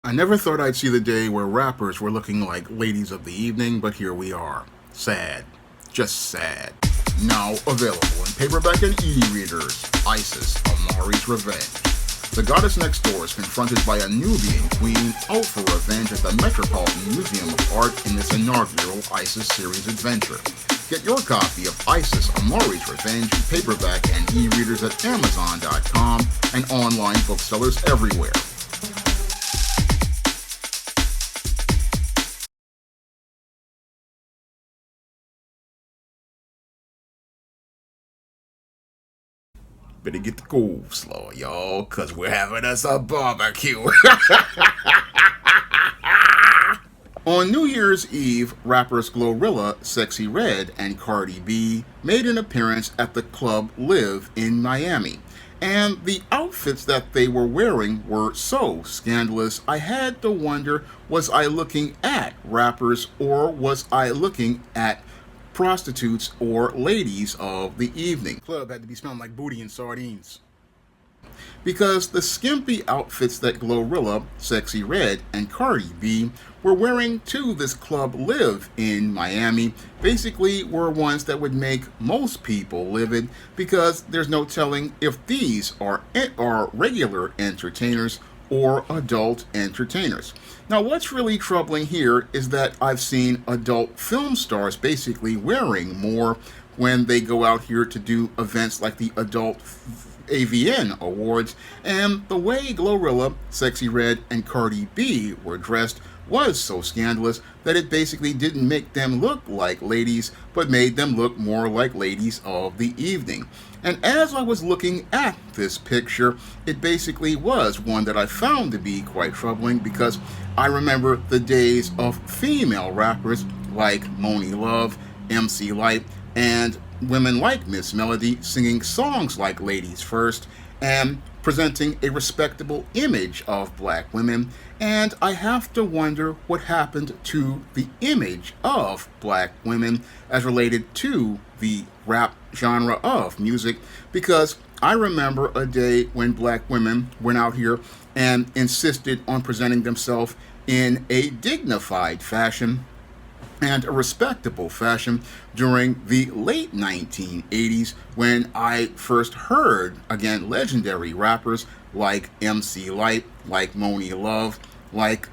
I never thought I'd see the day where rappers were looking like ladies of the evening, but here we are. Sad. Just sad. Now available in paperback and e-readers, ISIS, Amari's Revenge. The goddess next door is confronted by a Nubian queen out for revenge at the Metropolitan Museum of Art in this inaugural ISIS series adventure. Get your copy of ISIS Amari's Revenge in paperback and e-readers at Amazon.com and online booksellers everywhere. Better get the cool slow, y'all, cause we're having us a barbecue. On New Year's Eve, rappers Glorilla, Sexxyy Red, and Cardi B made an appearance at the club Live in Miami. And the outfits that they were wearing were so scandalous, I had to wonder, was I looking at rappers or was I looking at prostitutes or ladies of the evening? Club had to be smelling like booty and sardines. Because the skimpy outfits that Glorilla, Sexxyy Red, and Cardi B were wearing to this club Live in Miami basically were ones that would make most people livid, because there's no telling if these are regular entertainers or adult entertainers. Now, what's really troubling here is that I've seen adult film stars basically wearing more when they go out here to do events like the Adult AVN Awards, and the way Glorilla, Sexxyy Red, and Cardi B were dressed was so scandalous that it basically didn't make them look like ladies, but made them look more like ladies of the evening. And as I was looking at this picture, it basically was one that I found to be quite troubling, because I remember the days of female rappers like Moni Love, MC Lyte, and women like Miss Melody singing songs like Ladies First and presenting a respectable image of black women. And I have to wonder what happened to the image of black women as related to the rap genre of music, because I remember a day when black women went out here and insisted on presenting themselves in a dignified fashion and a respectable fashion during the late 1980s, when I first heard, again, legendary rappers like MC Lyte, like Moni Love, like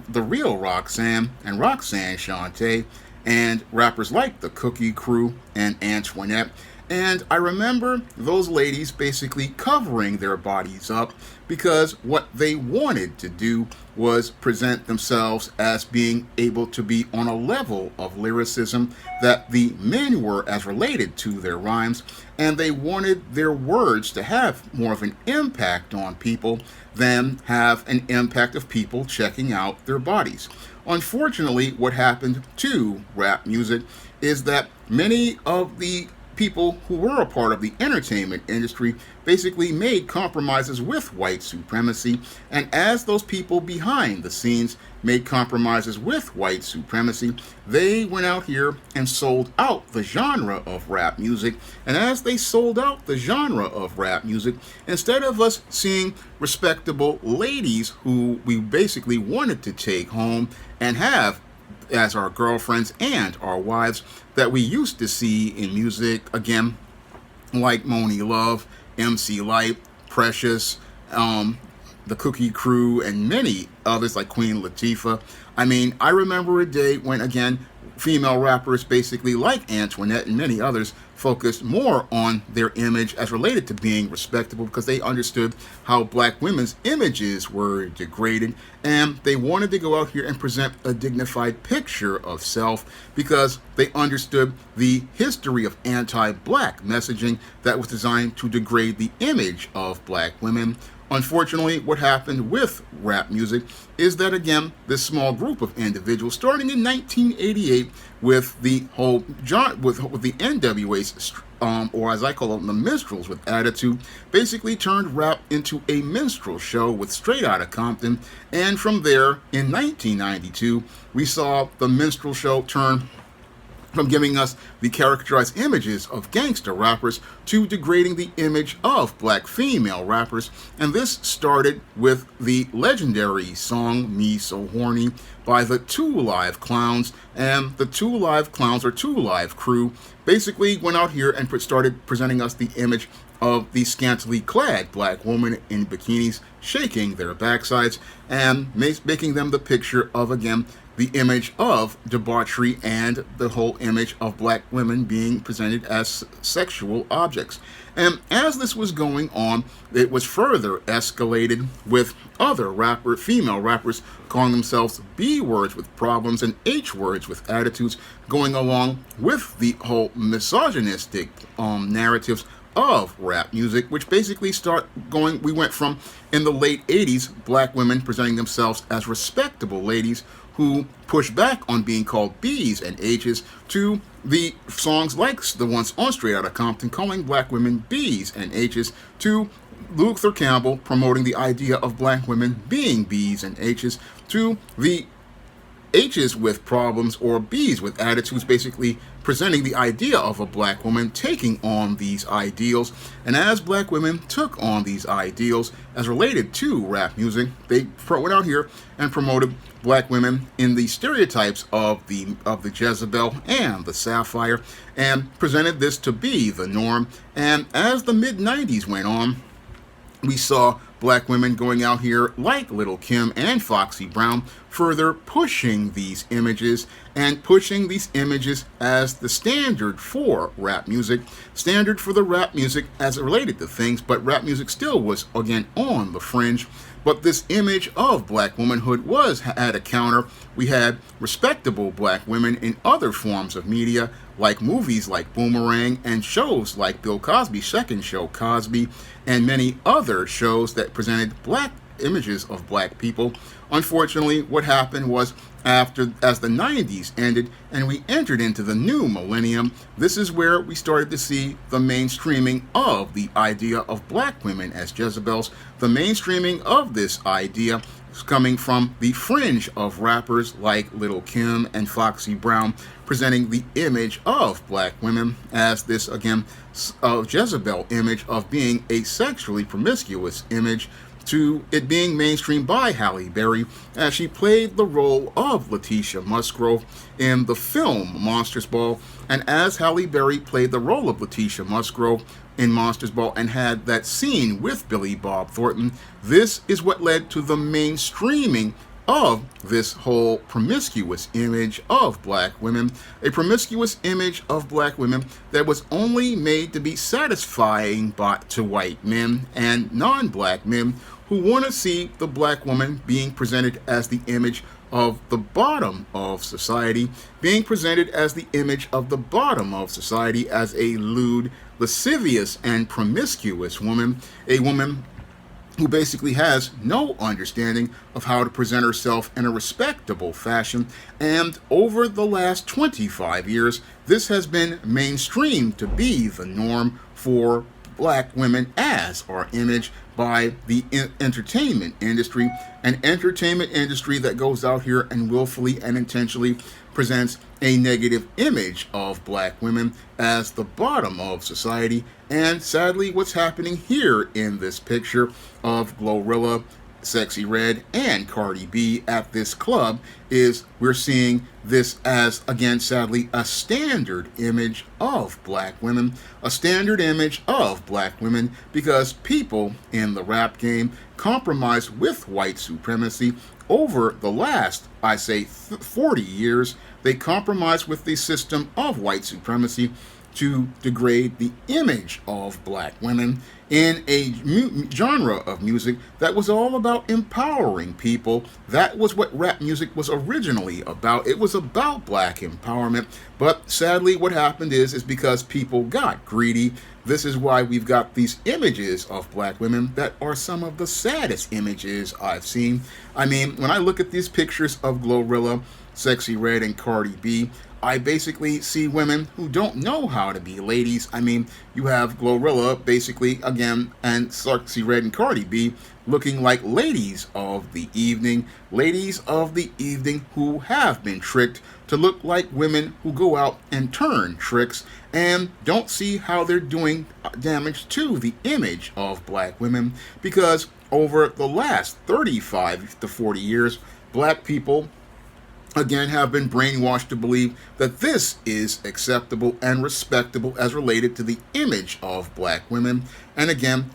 the real Roxanne and Roxanne Shante, and rappers like the Cookie Crew and Antoinette. And I remember those ladies basically covering their bodies up, because what they wanted to do was present themselves as being able to be on a level of lyricism that the men were as related to their rhymes, and they wanted their words to have more of an impact on people than have an impact of people checking out their bodies. Unfortunately, what happened to rap music is that many of the people who were a part of the entertainment industry basically made compromises with white supremacy, and as those people behind the scenes made compromises with white supremacy, they went out here and sold out the genre of rap music. And as they sold out the genre of rap music, instead of us seeing respectable ladies who we basically wanted to take home and have as our girlfriends and our wives that we used to see in music, again, like Moni Love, MC Lyte, Precious, the Cookie Crew, and many others like Queen Latifah. I mean, I remember a day when, again, female rappers basically like Antoinette and many others focused more on their image as related to being respectable, because they understood how black women's images were degraded, and they wanted to go out here and present a dignified picture of self, because they understood the history of anti-black messaging that was designed to degrade the image of black women. Unfortunately, what happened with rap music is that, again, this small group of individuals, starting in 1988 with the whole with the NWA's, or as I call them, the minstrels with attitude, basically turned rap into a minstrel show with Straight Outta Compton. And from there, in 1992, we saw the minstrel show turn from giving us the characterized images of gangster rappers to degrading the image of black female rappers. And this started with the legendary song Me So Horny by the Two Live Clowns. And the Two Live Clowns, or Two Live crew, basically went out here and started presenting us the image of the scantily clad black woman in bikinis shaking their backsides and making them the picture of, again, the image of debauchery and the whole image of black women being presented as sexual objects. And as this was going on, it was further escalated with other female rappers calling themselves B words with problems and H words with attitudes, going along with the whole misogynistic narratives of rap music, which basically we went from, in the late 80s, black women presenting themselves as respectable ladies who push back on being called B's and H's, to the songs like the ones on Straight Outta Compton calling black women B's and H's, to Luther Campbell promoting the idea of black women being B's and H's, to the H's with problems or B's with attitudes, basically presenting the idea of a black woman taking on these ideals. And as black women took on these ideals as related to rap music, they went out here and promoted black women in the stereotypes of the Jezebel and the Sapphire, and presented this to be the norm. And as the mid-90s went on, we saw black women going out here like Lil' Kim and Foxy Brown, further pushing these images and pushing these images as the standard for rap music, standard for the rap music as it related to things, but rap music still was, again, on the fringe. But this image of black womanhood was at a counter. We had respectable black women in other forms of media, like movies like Boomerang and shows like Bill Cosby's second show, Cosby, and many other shows that presented black images of black people. Unfortunately, what happened was, as the 90s ended and we entered into the new millennium, this is where we started to see the mainstreaming of the idea of black women as Jezebels. The mainstreaming of this idea is coming from the fringe of rappers like Lil' Kim and Foxy Brown, presenting the image of black women as this, again, Jezebel image of being a sexually promiscuous image, to it being mainstreamed by Halle Berry, as she played the role of Letitia Musgrove in the film Monsters Ball. And as Halle Berry played the role of Letitia Musgrove in Monsters Ball and had that scene with Billy Bob Thornton, this is what led to the mainstreaming of this whole promiscuous image of black women, a promiscuous image of black women that was only made to be satisfying to white men and non-black men who want to see the black woman being presented as the image of the bottom of society, being presented as the image of the bottom of society as a lewd, lascivious, and promiscuous woman, a woman who basically has no understanding of how to present herself in a respectable fashion. And over the last 25 years, this has been mainstreamed to be the norm for black women as our image by the entertainment industry, an entertainment industry that goes out here and willfully and intentionally presents a negative image of black women as the bottom of society. And sadly, what's happening here in this picture of Glorilla, Sexxyy Red, and Cardi B at this club is we're seeing this as, again, sadly, a standard image of black women, a standard image of black women, because people in the rap game compromise with white supremacy over the last, I say, 40 years. They compromise with the system of white supremacy to degrade the image of black women in a genre of music that was all about empowering people. That was what rap music was originally about. It was about black empowerment. But sadly, what happened is because people got greedy. This is why we've got these images of black women that are some of the saddest images I've seen. I mean, when I look at these pictures of Glorilla, Sexxyy Red, and Cardi B, I basically see women who don't know how to be ladies. I mean, you have Glorilla, basically, again, and Sexxyy Red and Cardi B looking like ladies of the evening who have been tricked to look like women who go out and turn tricks and don't see how they're doing damage to the image of black women, because over the last 35 to 40 years, black people again have been brainwashed to believe that this is acceptable and respectable as related to the image of black women, and again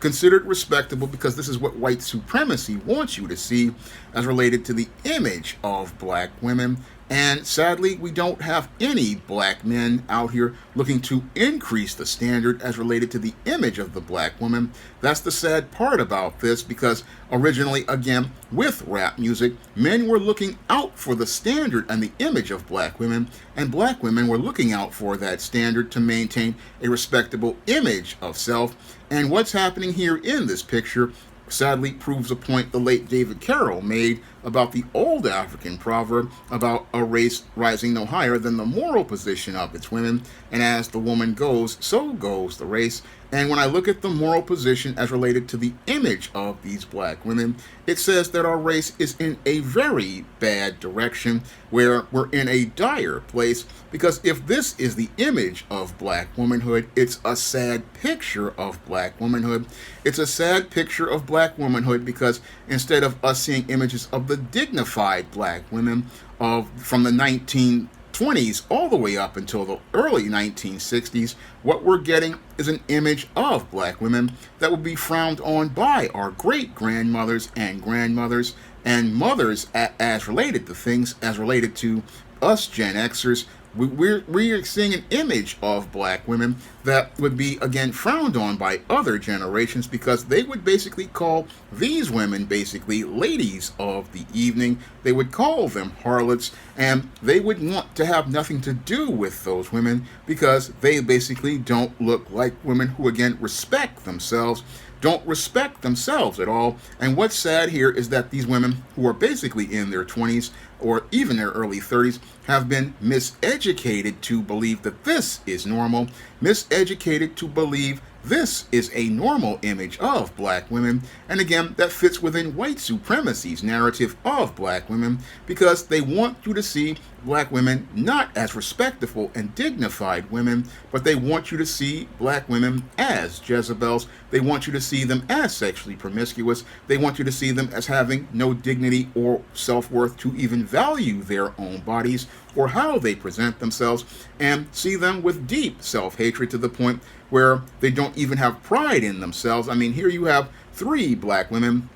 considered respectable because this is what white supremacy wants you to see as related to the image of black women. And sadly, we don't have any black men out here looking to increase the standard as related to the image of the black woman. That's the sad part about this, because originally, again, with rap music, men were looking out for the standard and the image of black women, and black women were looking out for that standard to maintain a respectable image of self. And what's happening here in this picture sadly proves a point the late David Carroll made about the old African proverb about a race rising no higher than the moral position of its women, and as the woman goes, so goes the race. And when I look at the moral position as related to the image of these black women, it says that our race is in a very bad direction, where we're in a dire place, because if this is the image of black womanhood, it's a sad picture of black womanhood. It's a sad picture of black womanhood because instead of us seeing images of the dignified black women from the 1920s all the way up until the early 1960s, what we're getting is an image of black women that would be frowned on by our great-grandmothers and grandmothers and mothers as related to things, as related to us Gen Xers. We're seeing an image of black women that would be, again, frowned on by other generations, because they would basically call these women basically ladies of the evening. They would call them harlots, and they would want to have nothing to do with those women because they basically don't look like women who, again, respect themselves. Don't respect themselves at all. And what's sad here is that these women who are basically in their 20s or even their early 30s have been miseducated to believe that this is normal, miseducated to believe this is a normal image of black women. And again, that fits within white supremacy's narrative of black women, because they want you to see black women not as respectable and dignified women, but they want you to see black women as Jezebels. They want you to see them as sexually promiscuous. They want you to see them as having no dignity or self-worth to even value their own bodies or how they present themselves, and see them with deep self-hatred to the point where they don't even have pride in themselves. I mean, here you have 3 black women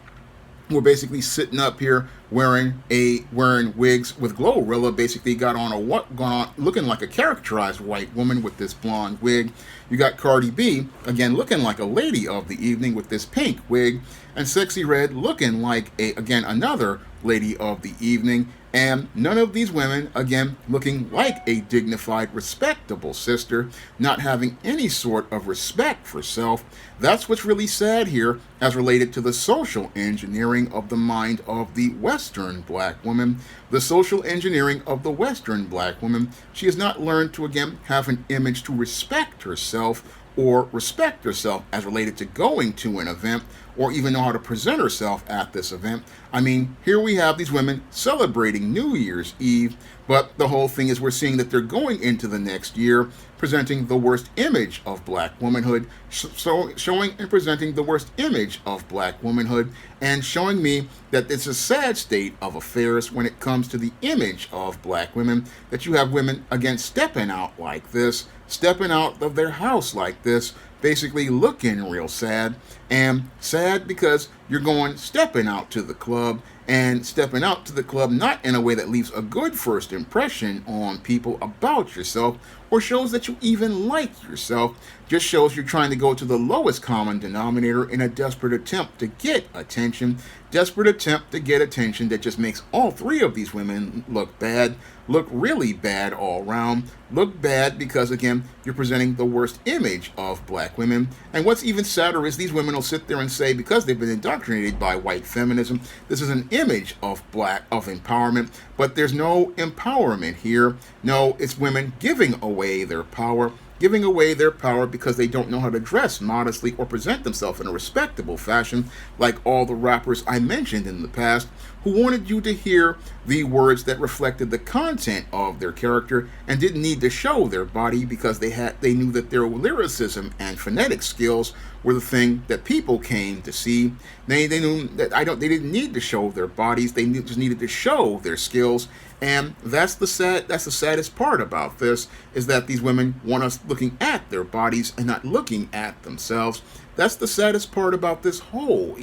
who are basically sitting up here wearing wigs with Glorilla basically got on looking like a characterized white woman with this blonde wig. You got Cardi B again looking like a lady of the evening with this pink wig, and Sexxyy Red looking like another lady of the evening. And none of these women, again, looking like a dignified, respectable sister, not having any sort of respect for self. That's what's really sad here as related to the social engineering of the mind of the Western black woman. The social engineering of the Western black woman. She has not learned to, again, have an image to respect herself, or respect herself as related to going to an event, or even know how to present herself at this event. I mean, here we have these women celebrating New Year's Eve, but the whole thing is we're seeing that they're going into the next year presenting the worst image of black womanhood, showing and presenting the worst image of black womanhood, and showing me that it's a sad state of affairs when it comes to the image of black women, that you have women, again, stepping out like this, stepping out of their house like this, basically looking real sad, and sad because you're stepping out to the club, and stepping out to the club not in a way that leaves a good first impression on people about yourself, or shows that you even like yourself, just shows you're trying to go to the lowest common denominator in a desperate attempt to get attention, that just makes all 3 of these women look bad, look really bad all around, look bad because, again, you're presenting the worst image of black women. And what's even sadder is these women will sit there and say, because they've been indoctrinated indoctrinated by white feminism. This is an image of empowerment, but there's no empowerment here. No, it's women giving away their power. Giving away their power because they don't know how to dress modestly or present themselves in a respectable fashion, like all the rappers I mentioned in the past, who wanted you to hear the words that reflected the content of their character and didn't need to show their body because they knew that their lyricism and phonetic skills were the thing that people came to see. They knew that they didn't need to show their bodies. They just needed to show their skills. And that's the saddest part about this, is that these women want us looking at their bodies and not looking at themselves. That's the saddest part about this whole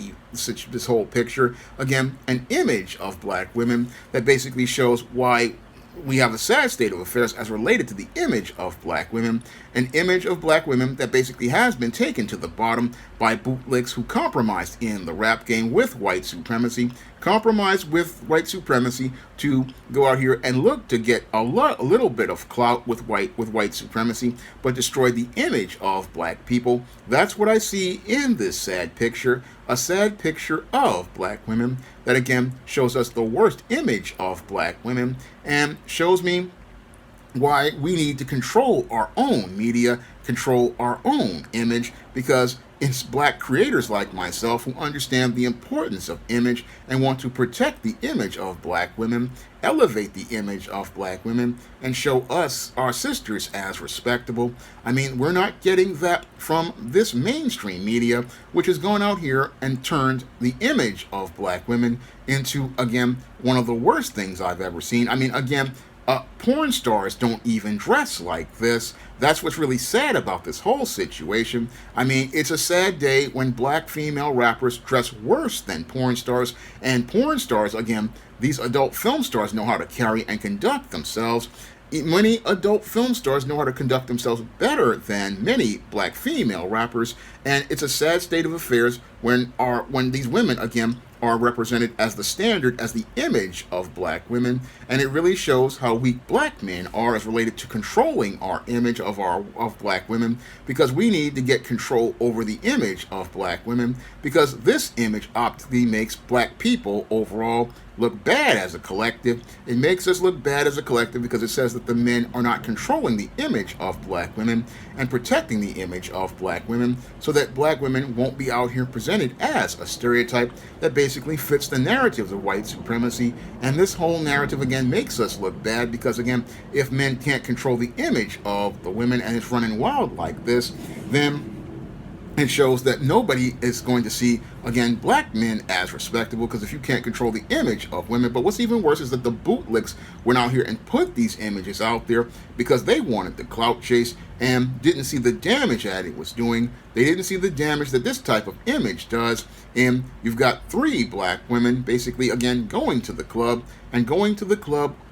picture. Again, an image of black women that basically shows why we have a sad state of affairs as related to the image of black women, an image of black women that basically has been taken to the bottom by bootlicks who compromised in the rap game with white supremacy, to go out here and look to get a little bit of clout with white supremacy, but destroy the image of black people. That's what I see in this sad picture, a sad picture of black women that again shows us the worst image of black women and shows me why we need to control our own media, control our own image, because it's black creators like myself who understand the importance of image and want to protect the image of black women, elevate the image of black women, and show us, our sisters, as respectable. I mean, we're not getting that from this mainstream media, which has gone out here and turned the image of black women into, again, one of the worst things I've ever seen. I mean, again, porn stars don't even dress like this. That's what's really sad about this whole situation. I mean, it's a sad day when black female rappers dress worse than porn stars. And porn stars, again, these adult film stars know how to carry and conduct themselves. Many adult film stars know how to conduct themselves better than many black female rappers. And it's a sad state of affairs when these women, again, are represented as the standard, as the image of black women, and it really shows how weak black men are as related to controlling our image of black women, because we need to get control over the image of black women, because this image optically makes black people overall look bad as a collective. It makes us look bad as a collective because it says that the men are not controlling the image of black women and protecting the image of black women, so that black women won't be out here presented as a stereotype that basically fits the narratives of white supremacy. And this whole narrative again makes us look bad because, again, if men can't control the image of the women and it's running wild like this, then it shows that nobody is going to see, again, black men as respectable, because if you can't control the image of women. But what's even worse is that the bootlicks went out here and put these images out there because they wanted the clout chase and didn't see the damage that it was doing. They didn't see the damage that this type of image does. And you've got 3 black women basically, again, going to the club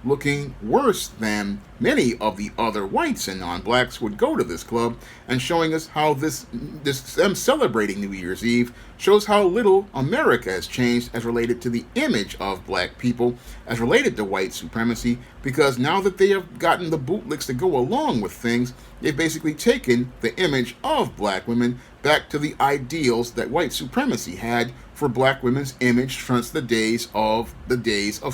looking worse than many of the other whites and non-blacks would go to this club, and showing us how them celebrating New Year's Eve shows how little America has changed as related to the image of black people, as related to white supremacy, because now that they have gotten the bootlicks to go along with things, they've basically taken the image of black women back to the ideals that white supremacy had for black women's image since the days of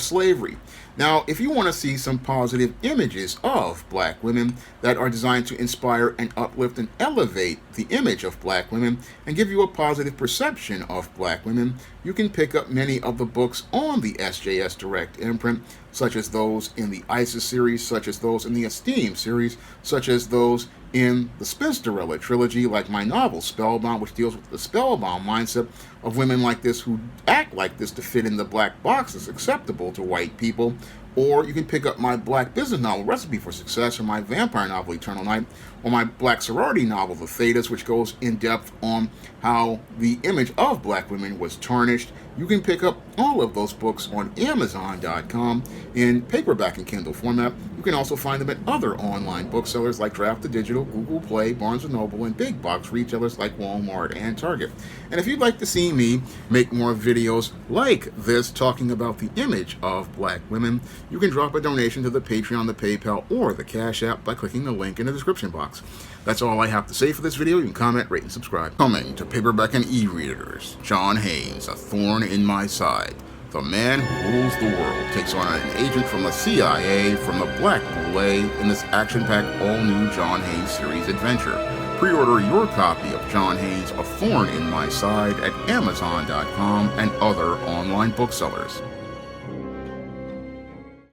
slavery. Now, if you want to see some positive images of black women that are designed to inspire and uplift and elevate the image of black women and give you a positive perception of black women, you can pick up many of the books on the SJS Direct imprint, such as those in the ISIS series, such as those in the Esteem series, such as those in the Spinsterella trilogy, like my novel Spellbound, which deals with the spellbound mindset of women like this who act like this to fit in the black boxes acceptable to white people. Or you can pick up my black business novel, Recipe for Success, or my vampire novel, Eternal Night, or my black sorority novel, The Thetas, which goes in depth on how the image of black women was tarnished. You can pick up all of those books on Amazon.com in paperback and Kindle format. You can also find them at other online booksellers like Draft to Digital, Google Play, Barnes & Noble, and big box retailers like Walmart and Target. And if you'd like to see me make more videos like this talking about the image of black women, you can drop a donation to the Patreon, the PayPal, or the Cash App by clicking the link in the description box. That's all I have to say for this video. You can comment, rate, and subscribe. Coming to paperback and e-readers, John Haynes, A Thorn in My Side. The man who rules the world takes on an agent from the CIA from the Black Boule in this action-packed all-new John Haynes series adventure. Pre-order your copy of John Haynes' A Thorn in My Side at Amazon.com and other online booksellers.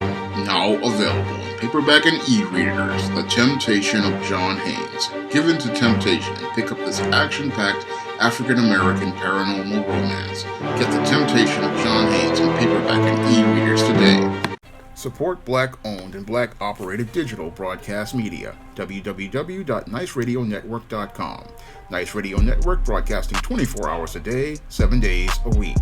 Now available in paperback and e-readers, The Temptation of John Haynes. Give in to temptation and pick up this action-packed African-American paranormal romance. Get The Temptation of John Haynes in paperback and e-readers today. Support Black-owned and Black-operated digital broadcast media. www.niceradionetwork.com. Nice Radio Network, broadcasting 24 hours a day, 7 days a week.